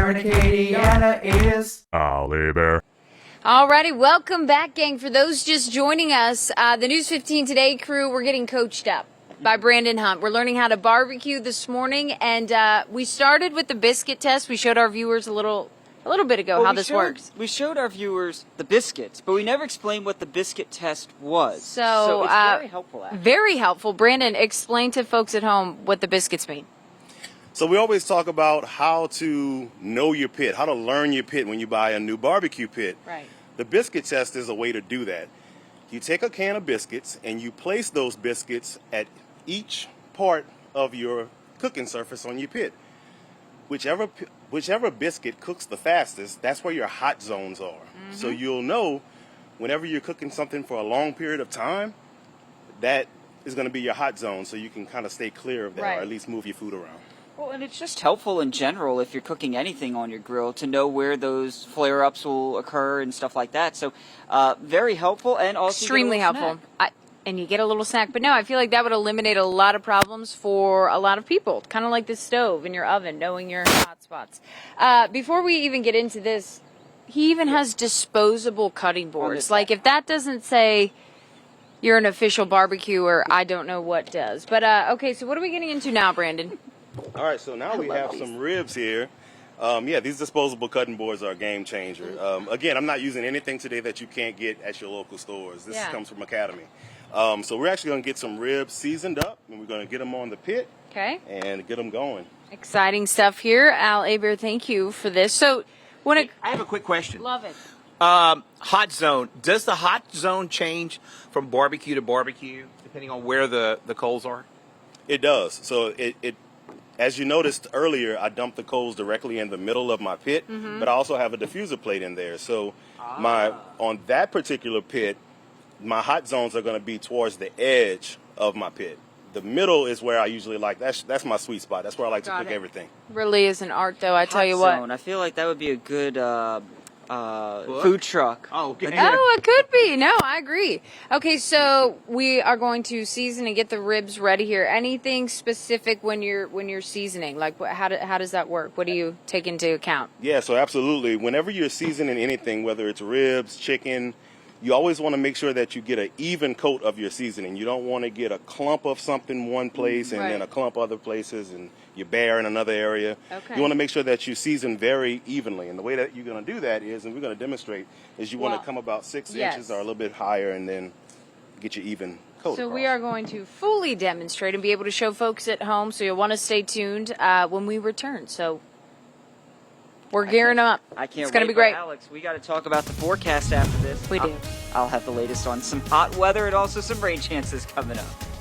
Bear and Acadiana is Ollie Bear. Alrighty, welcome back, gang. For those just joining us, the News 15 Today crew, we're getting coached up by Brandon Hunt. We're learning how to barbecue this morning, and we started with the biscuit test. We showed our viewers a little bit ago how this works. We showed our viewers the biscuits, but we never explained what the biscuit test was. So it's very helpful, actually. Very helpful. Brandon, explain to folks at home what the biscuits mean. So we always talk about how to know your pit, how to learn your pit when you buy a new barbecue pit. Right. The biscuit test is a way to do that. You take a can of biscuits and you place those biscuits at each part of your cooking surface on your pit. Whichever biscuit cooks the fastest, that's where your hot zones are. Mm-hmm. So you'll know whenever you're cooking something for a long period of time, that is going to be your hot zone, so you can kind of stay clear of that, right, or at least move your food around. Well, and it's just helpful in general if you're cooking anything on your grill to know where those flare-ups will occur and stuff like that. So very helpful, and also extremely helpful. And you get a little snack. But no, I feel like that would eliminate a lot of problems for a lot of people. Kind of like the stove in your oven, knowing your hot spots. Before we even get into this, he even has disposable cutting boards. Like, if that doesn't say you're an official barbecuer, I don't know what does. But, okay, so what are we getting into now, Brandon? All right, so now we have some ribs here. These disposable cutting boards are a game changer. Again, I'm not using anything today that you can't get at your local stores. This comes from Academy. So we're actually going to get some ribs seasoned up, and we're going to get them on the pit, and get them going. Exciting stuff here. Al Aber, thank you for this. So, I have a quick question. Love it. Hot zone. Does the hot zone change from barbecue to barbecue, depending on where the coals are? It does. So it as you noticed earlier, I dumped the coals directly in the middle of my pit, but I also have a diffuser plate in there. So on that particular pit, my hot zones are going to be towards the edge of my pit. The middle is where I usually like. That's my sweet spot. That's where I like to cook everything. Really is an art, though. I tell you what. I feel like that would be a good food truck. Oh, okay. Oh, it could be. No, I agree. Okay, so we are going to season and get the ribs ready here. Anything specific when you're seasoning? Like, how does that work? What do you take into account? Yeah, so absolutely. Whenever you're seasoning anything, whether it's ribs, chicken, you always want to make sure that you get an even coat of your seasoning. You don't want to get a clump of something one place and then a clump other places and you're bare in another area. Okay. You want to make sure that you season very evenly. And the way that you're going to do that is, and we're going to demonstrate, is you want to come about 6 inches or a little bit higher and then get your even coat So across. we are going to fully demonstrate and be able to show folks at home, so you'll want to stay tuned when we return. So we're gearing up. I can't It's going to wait, be great. Alex, we got to talk about the forecast after this. We do. I'll have the latest on some hot weather and also some rain chances coming up.